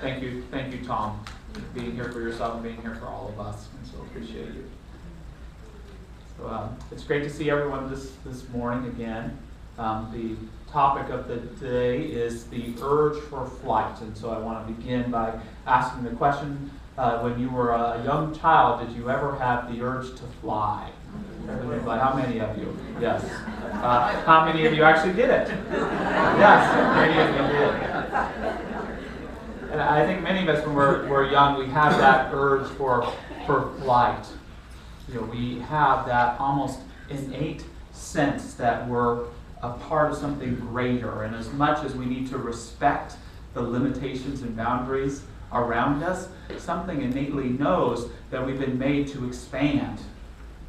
Thank you, Tom, for being here for yourself and being here for all of us. And so appreciate you. So it's great to see everyone this morning again. The topic of the day is the urge for flight. And so I want to begin by asking the question, when you were a young child, did you ever have the urge to fly? How many of you? Yes. How many of you actually did it? Yes, many of you did. And I think many of us, when we're young, we have that urge for flight. You know, we have that almost innate sense that we're a part of something greater. And as much as we need to respect the limitations and boundaries around us, something innately knows that we've been made to expand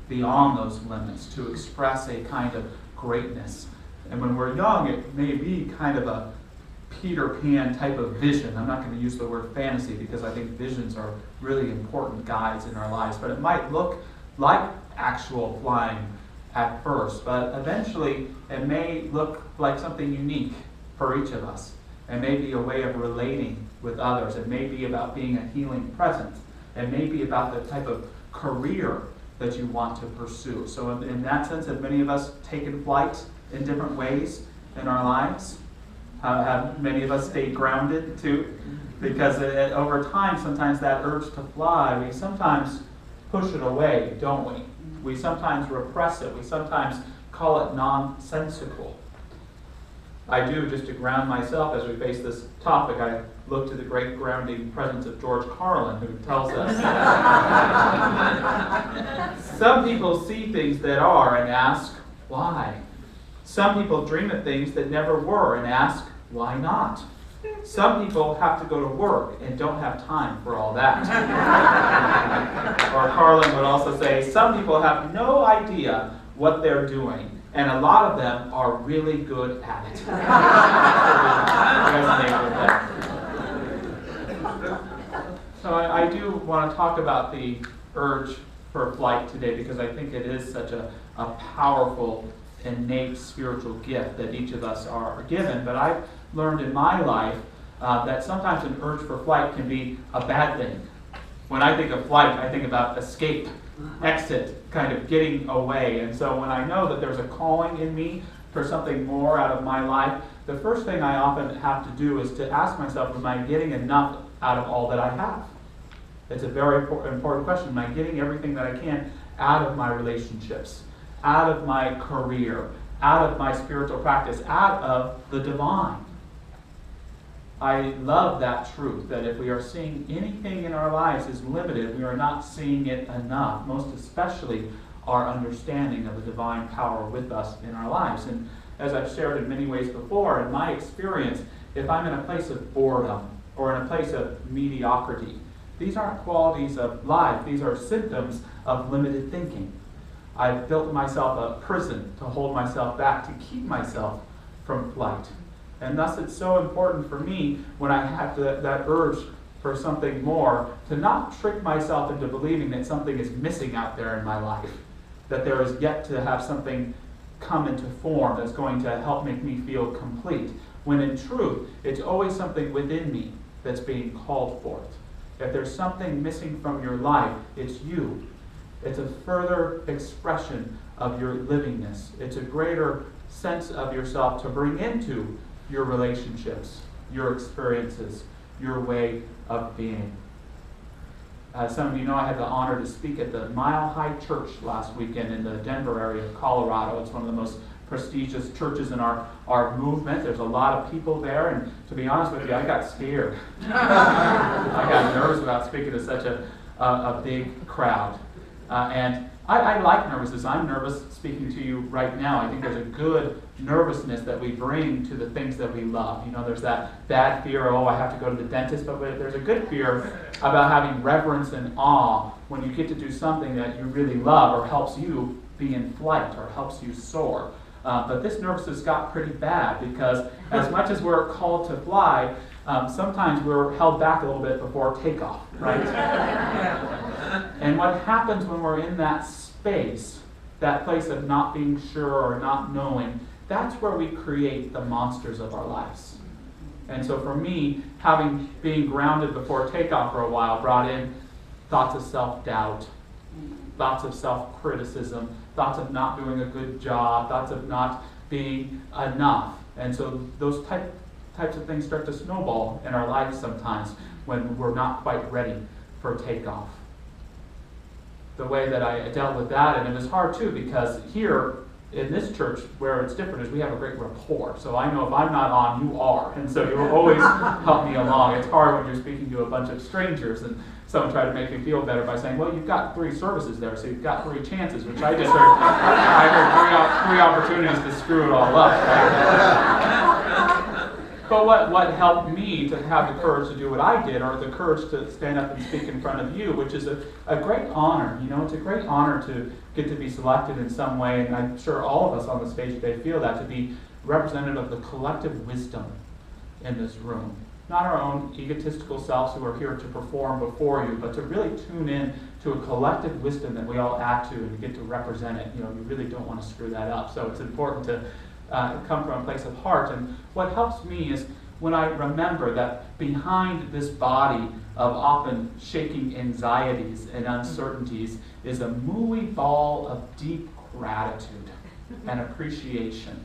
beyond those limits, to express a kind of greatness. And when we're young, it may be kind of a Peter Pan type of vision. I'm not going to use the word fantasy because I think visions are really important guides in our lives. But it might look like actual flying at first, but eventually it may look like something unique for each of us. It may be a way of relating with others. It may be about being a healing presence. It may be about the type of career that you want to pursue. So in that sense, have many of us taken flight in different ways in our lives? Have many of us stayed grounded too? Because over time, sometimes that urge to fly, we sometimes push it away, don't we? We sometimes repress it. We sometimes call it nonsensical. I do, just to ground myself as we face this topic, I look to the great grounding presence of George Carlin, who tells us some people see things that are and ask, why? Some people dream of things that never were and ask, why not? Some people have to go to work and don't have time for all that. Or Carlin would also say, some people have no idea what they're doing, and a lot of them are really good at it. So I do want to talk about the urge for flight today because I think it is such a powerful, innate spiritual gift that each of us are given. But I've learned in my life that sometimes an urge for flight can be a bad thing. When I think of flight, I think about escape, exit, kind of getting away. And so when I know that there's a calling in me for something more out of my life, the first thing I often have to do is to ask myself, am I getting enough out of all that I have? It's a very important question. Am I getting everything that I can out of my relationships, out of my career, out of my spiritual practice, out of the divine? I love that truth, that if we are seeing anything in our lives is limited, we are not seeing it enough, most especially our understanding of the divine power with us in our lives. And as I've shared in many ways before, in my experience, if I'm in a place of boredom or in a place of mediocrity, these aren't qualities of life, these are symptoms of limited thinking. I've built myself a prison to hold myself back, to keep myself from flight. And thus it's so important for me when I have that urge for something more to not trick myself into believing that something is missing out there in my life, that there is yet to have something come into form that's going to help make me feel complete, when in truth it's always something within me that's being called forth. If there's something missing from your life, it's you. It's a further expression of your livingness. It's a greater sense of yourself to bring into your relationships, your experiences, your way of being. Some of you know I had the honor to speak at the Mile High Church last weekend in the Denver area of Colorado. It's one of the most prestigious churches in our movement. There's a lot of people there, and to be honest with you, I got scared. I got nervous about speaking to such a big crowd. And I like nervousness. I'm nervous speaking to you right now. I think there's a good nervousness that we bring to the things that we love. You know, there's that bad fear, oh, I have to go to the dentist, but there's a good fear about having reverence and awe when you get to do something that you really love or helps you be in flight or helps you soar. But this nervousness got pretty bad because as much as we're called to fly, sometimes we're held back a little bit before takeoff, right? And what happens when we're in that space, that place of not being sure or not knowing, that's where we create the monsters of our lives. And so for me, being grounded before takeoff for a while brought in thoughts of self-doubt, thoughts of self-criticism, thoughts of not doing a good job, thoughts of not being enough. And so those types of things start to snowball in our lives sometimes when we're not quite ready for takeoff. The way that I dealt with that, and it was hard too, because here in this church, where it's different, is we have a great rapport. So I know if I'm not on, you are. And so you will always help me along. It's hard when you're speaking to a bunch of strangers and someone tried to make me feel better by saying, well, you've got 3 services there, so you've got 3 chances, which I just heard. I heard 3 opportunities to screw it all up. Right? But what helped me to have the courage to do what I did, or the courage to stand up and speak in front of you, which is a great honor. You know, it's a great honor to get to be selected in some way, and I'm sure all of us on the stage today feel that, to be representative of the collective wisdom in this room. Not our own egotistical selves who are here to perform before you, but to really tune in to a collective wisdom that we all add to and get to represent it. You know, you really don't want to screw that up. So it's important to come from a place of heart. And what helps me is when I remember that behind this body of often shaking anxieties and uncertainties is a mooey ball of deep gratitude and appreciation.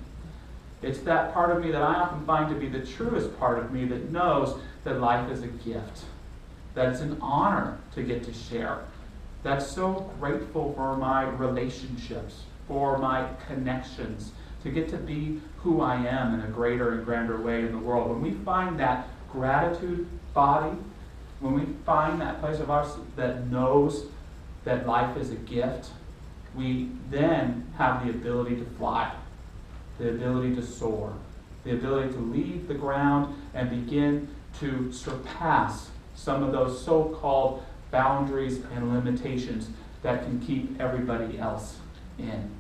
It's that part of me that I often find to be the truest part of me that knows that life is a gift, that it's an honor to get to share, that's so grateful for my relationships, for my connections, to get to be who I am in a greater and grander way in the world. When we find that gratitude body, when we find that place of ours that knows that life is a gift, we then have the ability to fly, the ability to soar, the ability to leave the ground and begin to surpass some of those so-called boundaries and limitations that can keep everybody else in.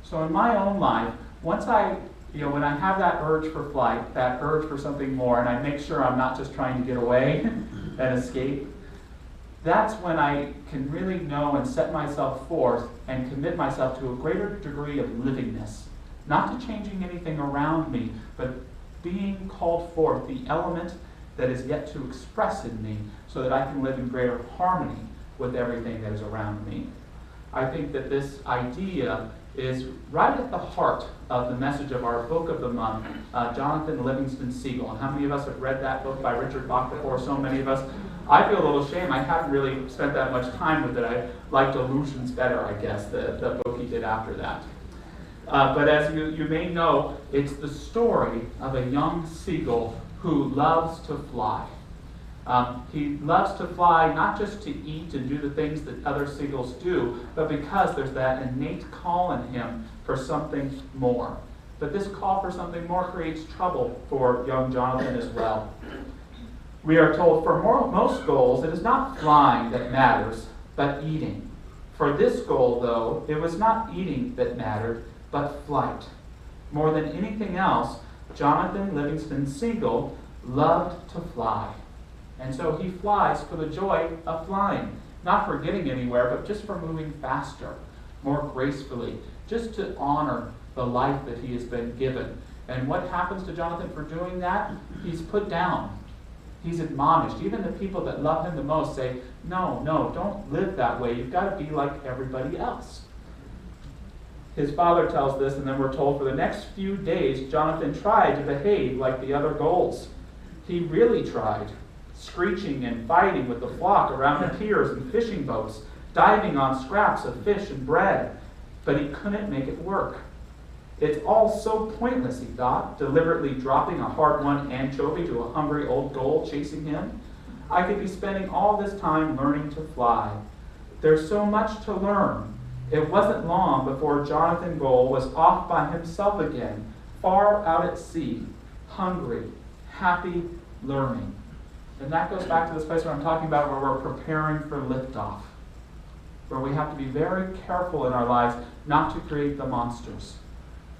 So in my own life, once when I have that urge for flight, that urge for something more, and I make sure I'm not just trying to get away and escape, that's when I can really know and set myself forth and commit myself to a greater degree of livingness. Not to changing anything around me, but being called forth, the element that is yet to express in me, so that I can live in greater harmony with everything that is around me. I think that this idea is right at the heart of the message of our book of the month, Jonathan Livingston Seagull. And how many of us have read that book by Richard Bach before? So many of us. I feel a little shame. I haven't really spent that much time with it. I liked Illusions better, I guess, the book he did after that. But as you may know, it's the story of a young seagull who loves to fly. He loves to fly not just to eat and do the things that other seagulls do, but because there's that innate call in him for something more. But this call for something more creates trouble for young Jonathan as well. We are told for most gulls, it is not flying that matters, but eating. For this gull, though, it was not eating that mattered, but flight. More than anything else, Jonathan Livingston Seagull loved to fly. And so he flies for the joy of flying, not for getting anywhere, but just for moving faster, more gracefully, just to honor the life that he has been given. And what happens to Jonathan for doing that? He's put down. He's admonished. Even the people that love him the most say, no, don't live that way. You've got to be like everybody else. His father tells this, and then we're told for the next few days, Jonathan tried to behave like the other gulls. He really tried, screeching and fighting with the flock around the piers and fishing boats, diving on scraps of fish and bread. But he couldn't make it work. It's all so pointless, he thought, deliberately dropping a hard-won anchovy to a hungry old gull chasing him. I could be spending all this time learning to fly. There's so much to learn. It wasn't long before Jonathan Gull was off by himself again, far out at sea, hungry, happy, learning. And that goes back to this place where I'm talking about, where we're preparing for liftoff, where we have to be very careful in our lives not to create the monsters,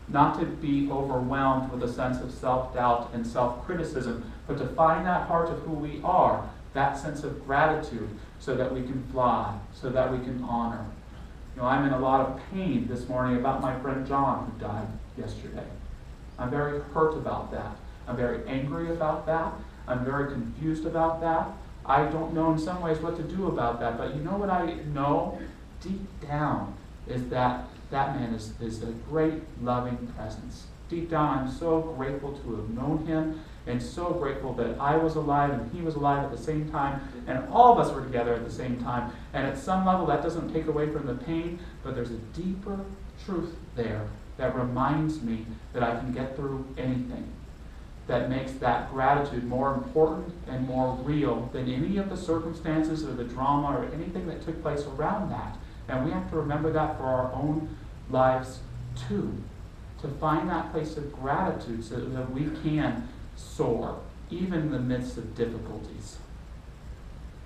not to be overwhelmed with a sense of self-doubt and self-criticism, but to find that heart of who we are, that sense of gratitude, so that we can fly, so that we can honor. I'm in a lot of pain this morning about my friend John, who died yesterday. I'm very hurt about that. I'm very angry about that. I'm very confused about that. I don't know in some ways what to do about that. But you know what I know deep down is that that man is a great, loving presence. Deep down, I'm so grateful to have known him, and so grateful that I was alive and he was alive at the same time, and all of us were together at the same time. And at some level, that doesn't take away from the pain, but there's a deeper truth there that reminds me that I can get through anything. That makes that gratitude more important and more real than any of the circumstances or the drama or anything that took place around that. And we have to remember that for our own lives too. To find that place of gratitude so that we can soar, even in the midst of difficulties.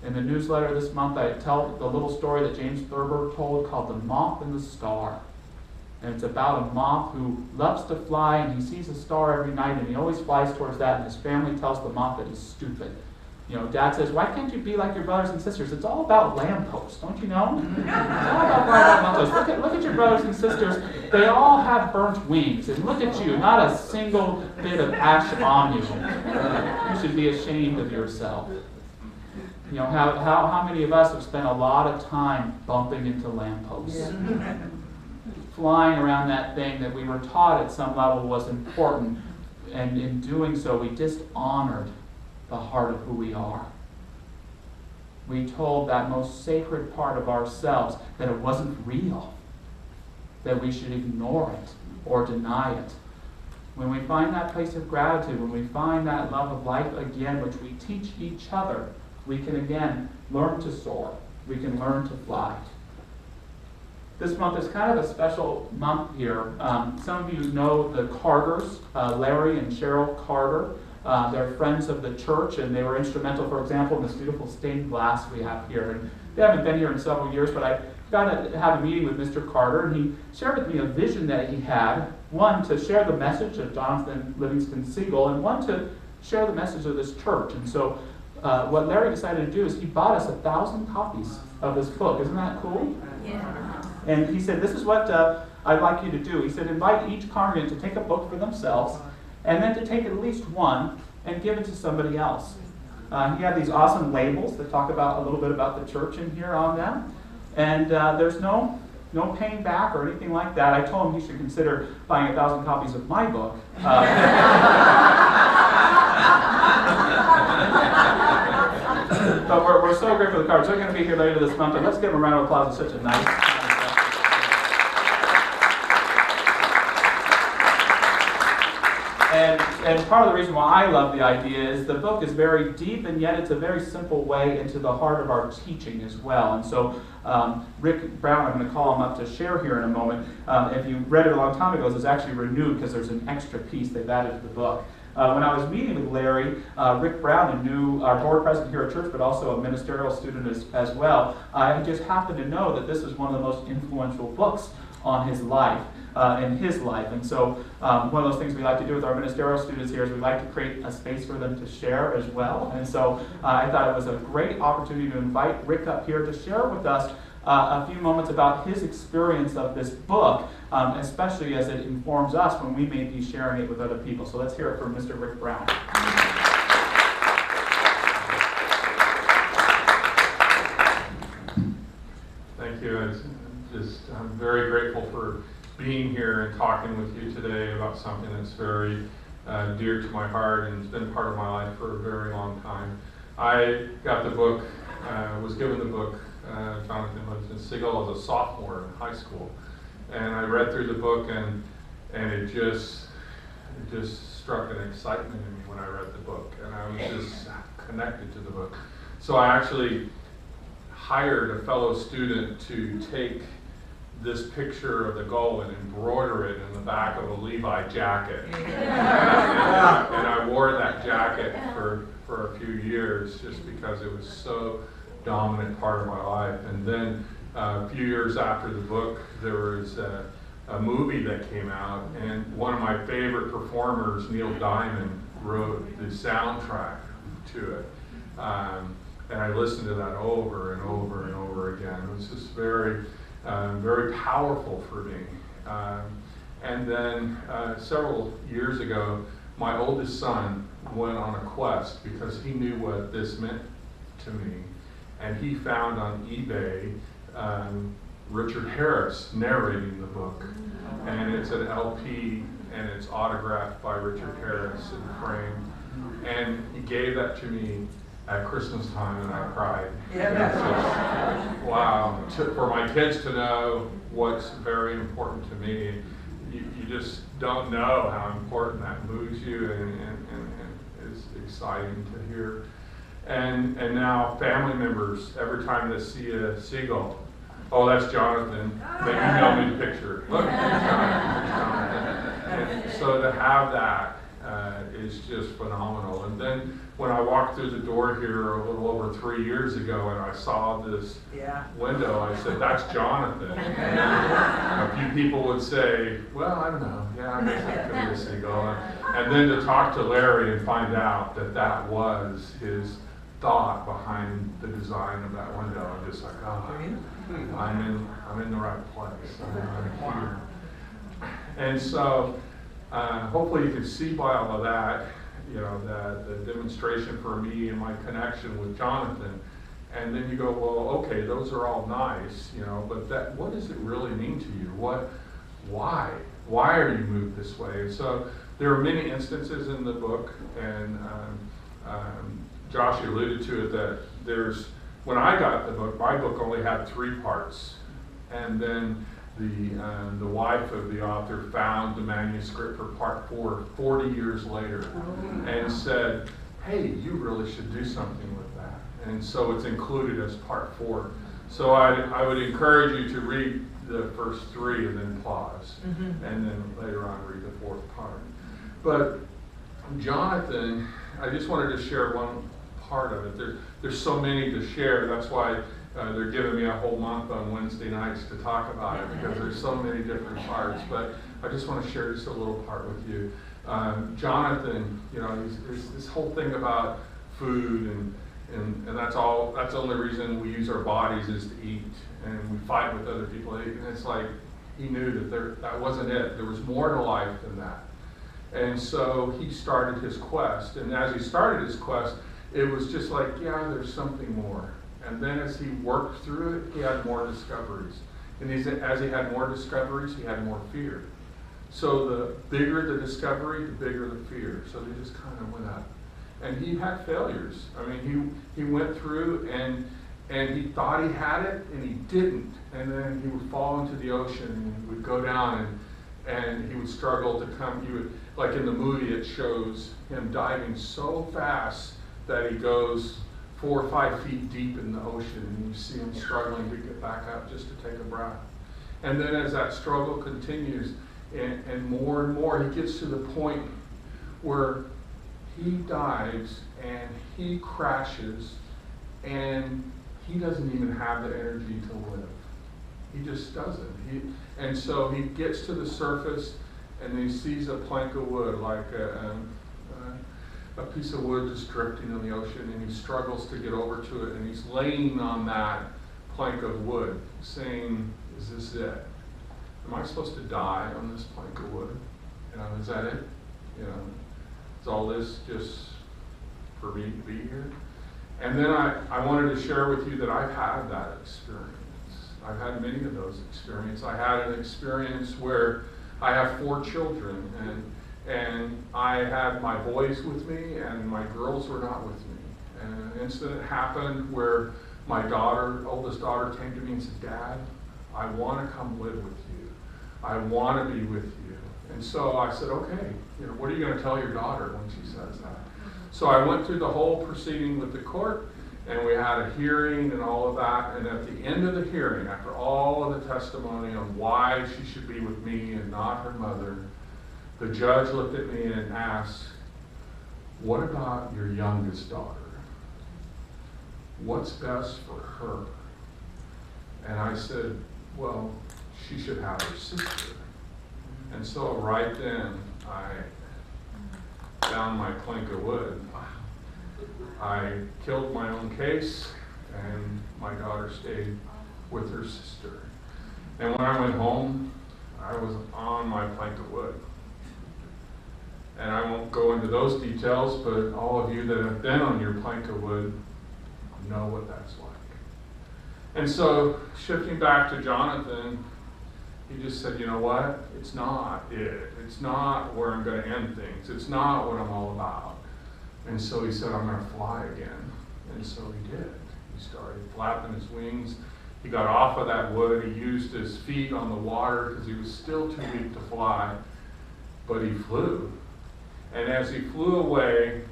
In the newsletter this month, I tell the little story that James Thurber told called The Moth and the Star. And it's about a moth who loves to fly, and he sees a star every night, and he always flies towards that, and his family tells the moth that he's stupid. Dad says, why can't you be like your brothers and sisters? It's all about lampposts, don't you know? It's all about lampposts. Look at your brothers and sisters. They all have burnt wings. And look at you, not a single bit of ash on you. You should be ashamed of yourself. How many of us have spent a lot of time bumping into lampposts? Yeah. Flying around that thing that we were taught at some level was important. And in doing so, we dishonored the heart of who we are. We told that most sacred part of ourselves that it wasn't real, that we should ignore it or deny it. When we find that place of gratitude, when we find that love of life again, which we teach each other, we can again learn to soar. We can learn to fly. This month is kind of a special month here. Some of you know the Carters, Larry and Cheryl Carter. They're friends of the church, and they were instrumental, for example, in this beautiful stained glass we have here. And they haven't been here in several years, but I got to have a meeting with Mr. Carter, and he shared with me a vision that he had, one, to share the message of Jonathan Livingston Seagull, and one, to share the message of this church. And so what Larry decided to do is he bought us 1,000 copies of this book. Isn't that cool? Yeah. And he said, this is what I'd like you to do. He said, invite each congregant to take a book for themselves, and then to take at least one and give it to somebody else. He had these awesome labels that talk about a little bit about the church in here on them. And there's no paying back or anything like that. I told him he should consider buying 1,000 copies of my book. But we're so grateful for the cards. They're going to be here later this month. And let's give them a round of applause. It's such a nice... And part of the reason why I love the idea is the book is very deep, and yet it's a very simple way into the heart of our teaching as well. And so Rick Brown, I'm going to call him up to share here in a moment. If you read it a long time ago, it's actually renewed because there's an extra piece they've added to the book. When I was meeting with Larry, Rick Brown, our board president here at church, but also a ministerial student as well, I just happened to know that this is one of the most influential books on his life. In his life. And so one of those things we like to do with our ministerial students here is we like to create a space for them to share as well. And so I thought it was a great opportunity to invite Rick up here to share with us a few moments about his experience of this book, especially as it informs us when we may be sharing it with other people. So let's hear it from Mr. Rick Brown. Thank you. I'm very grateful for being here and talking with you today about something that's very dear to my heart and has been part of my life for a very long time. I got the book, was given the book, Jonathan Livingston Seagull, as a sophomore in high school. And I read through the book, and it just struck an excitement in me when I read the book. And I was just connected to the book. So I actually hired a fellow student to take this picture of the gull and embroider it in the back of a Levi jacket. And I wore that jacket for a few years just because it was so dominant part of my life. And then a few years after the book, there was a movie that came out, and one of my favorite performers, Neil Diamond, wrote the soundtrack to it. And I listened to that over and over and over again. It was just very powerful for me. And then several years ago, my oldest son went on a quest because he knew what this meant to me. And he found on eBay Richard Harris narrating the book. And it's an LP, and it's autographed by Richard Harris and framed. And he gave that to me at Christmas time, and I cried. Yeah. Just, wow. For my kids to know what's very important to me, you just don't know how important that moves you, and is exciting to hear. And now family members, every time they see a seagull, oh, that's Jonathan. They email me the picture. Look, there's Jonathan. And so to have that is just phenomenal. And then when I walked through the door here a little over 3 years ago and I saw this window, I said, that's Jonathan. And a few people would say, well, I don't know. Yeah, I guess that could be a seagull. And then to talk to Larry and find out that that was his thought behind the design of that window, I'm just like, oh, I'm in the right place. I'm here. And so hopefully you can see by all of that, you know, the demonstration for me and my connection with Jonathan. And then you go, well, okay, those are all nice, you know, but what does it really mean to you? Why are you moved this way? And so there are many instances in the book, and Josh alluded to it, that when I got the book, my book only had 3 parts. And then the wife of the author found the manuscript for part 4 40 years later and said, hey, you really should do something with that. And so it's included as part 4. So I would encourage you to read the first 3 and then pause, and then later on read the 4th part. But Jonathan, I just wanted to share one part of it. There's so many to share. That's why they're giving me a whole month on Wednesday nights to talk about it, because there's so many different parts. But I just want to share just a little part with you. Jonathan, you know, there's this whole thing about food, and that's all. That's the only reason we use our bodies is to eat, and we fight with other people. And it's like he knew that that wasn't it. There was more to life than that. And so he started his quest. And as he started his quest, it was just like, yeah, there's something more. And then as he worked through it, he had more discoveries. And as he had more discoveries, he had more fear. So the bigger the discovery, the bigger the fear. So they just kind of went up. And he had failures. I mean, he went through and he thought he had it, and he didn't. And then he would fall into the ocean, and he would go down, and he would struggle to come. He would, like in the movie, it shows him diving so fast that he goes 4 or 5 feet deep in the ocean, and you see him struggling to get back up just to take a breath. And then as that struggle continues, and more, he gets to the point where he dives and he crashes, and he doesn't even have the energy to live. He just doesn't. And so he gets to the surface, and he sees a plank of wood, like a piece of wood just drifting in the ocean, and he struggles to get over to it, and he's laying on that plank of wood, saying, is this it? Am I supposed to die on this plank of wood? You know, is that it? You know, is all this just for me to be here? And then I wanted to share with you that I've had that experience. I've had many of those experiences. I had an experience where I have 4 children, and I had my boys with me, and my girls were not with me. And an incident happened where my oldest daughter, came to me and said, Dad, I want to come live with you. I want to be with you. And so I said, okay, you know, what are you going to tell your daughter when she says that? So I went through the whole proceeding with the court, and we had a hearing and all of that. And at the end of the hearing, after all of the testimony on why she should be with me and not her mother, the judge looked at me and asked, what about your youngest daughter? What's best for her? And I said, well, she should have her sister. And so right then, I found my plank of wood. I killed my own case, and my daughter stayed with her sister. And when I went home, I was on my plank of wood. And I won't go into those details, but all of you that have been on your plank of wood know what that's like. And so, shifting back to Jonathan, he just said, you know what? It's not it. It's not where I'm going to end things. It's not what I'm all about. And so he said, I'm going to fly again. And so he did. He started flapping his wings. He got off of that wood. He used his feet on the water because he was still too weak to fly. But he flew. And as he flew away,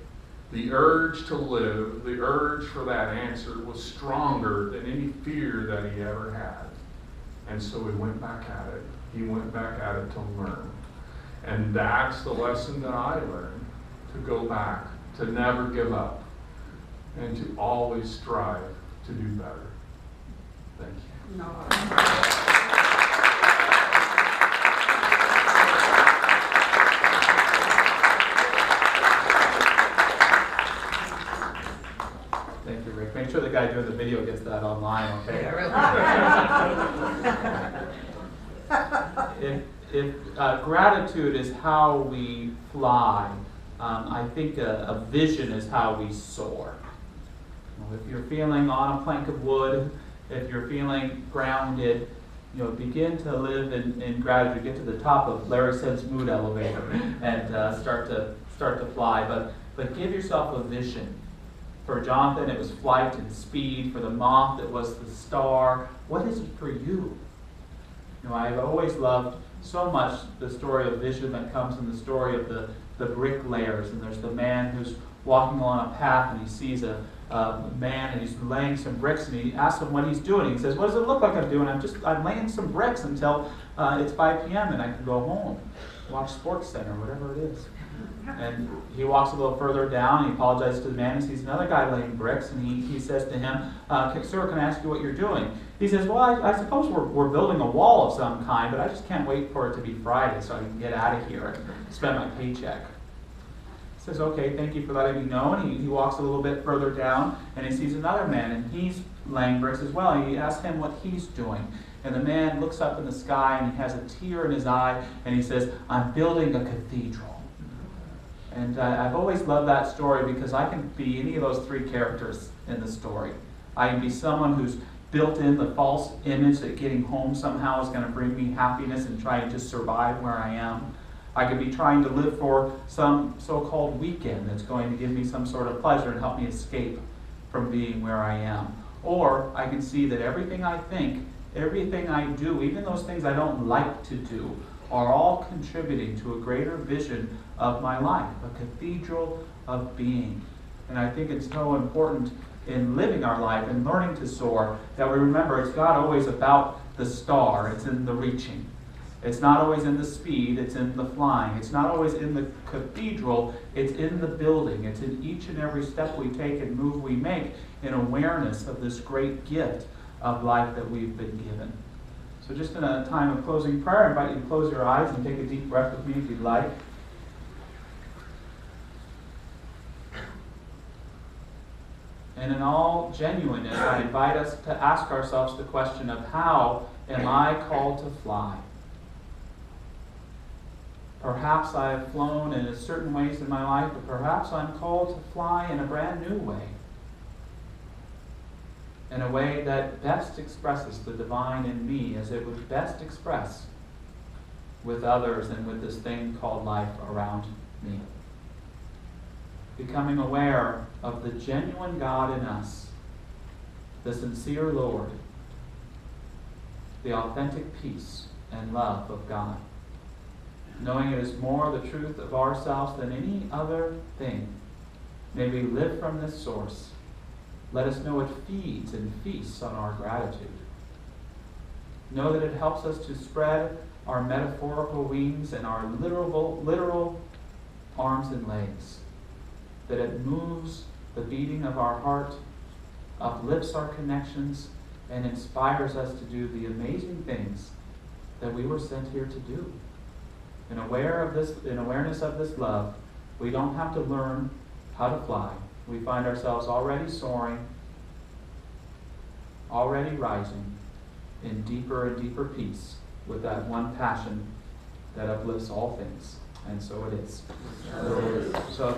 the urge to live, the urge for that answer was stronger than any fear that he ever had. And so he went back at it. He went back at it to learn. And that's the lesson that I learned, to go back, to never give up, and to always strive to do better. Thank you. No. Thank you, Rick. Make sure the guy doing the video gets that online, okay? If gratitude is how we fly, I think a vision is how we soar. If you're feeling on a plank of wood, if you're feeling grounded, begin to live in gratitude. Get to the top of Larry Said's mood elevator and start to fly. But give yourself a vision. For Jonathan, it was flight and speed. For the moth, it was the star. What is it for you? I've always loved so much the story of vision that comes in the story of the bricklayers. And there's the man who's walking along a path and he sees a man and he's laying some bricks and he asks him what he's doing. He says, what does it look like I'm doing? I'm laying some bricks until it's 5 p.m. and I can go home, watch Sports Center, whatever it is. And he walks a little further down and he apologizes to the man and sees another guy laying bricks and he says to him, sir, can I ask you what you're doing? He says, well, I suppose we're building a wall of some kind, but I just can't wait for it to be Friday so I can get out of here and spend my paycheck. He says, okay, thank you for letting me know. And he walks a little bit further down and he sees another man and he's laying bricks as well. And he asks him what he's doing. And the man looks up in the sky and he has a tear in his eye and he says, I'm building a cathedral. And I've always loved that story because I can be any of those three characters in the story. I can be someone who's built in the false image that getting home somehow is going to bring me happiness and try and just survive where I am. I could be trying to live for some so-called weekend that's going to give me some sort of pleasure and help me escape from being where I am. Or I can see that everything I think, everything I do, even those things I don't like to do, are all contributing to a greater vision of my life, a cathedral of being. And I think it's so important in living our life and learning to soar that we remember it's not always about the star, it's in the reaching. It's not always in the speed, it's in the flying. It's not always in the cathedral, it's in the building. It's in each and every step we take and move we make in awareness of this great gift of life that we've been given. So just in a time of closing prayer, I invite you to close your eyes and take a deep breath with me if you'd like. And in all genuineness, I invite us to ask ourselves the question of how am I called to fly? Perhaps I have flown in certain ways in my life, but perhaps I'm called to fly in a brand new way. In a way that best expresses the divine in me as it would best express with others and with this thing called life around me. Becoming aware of the genuine God in us, the sincere Lord, the authentic peace and love of God. Knowing it is more the truth of ourselves than any other thing. May we live from this source. Let us know it feeds and feasts on our gratitude. Know that it helps us to spread our metaphorical wings and our literal arms and legs. That it moves the beating of our heart, uplifts our connections, and inspires us to do the amazing things that we were sent here to do. In awareness of this love, we don't have to learn how to fly. We find ourselves already soaring, already rising in deeper and deeper peace with that one passion that uplifts all things. And so it is. So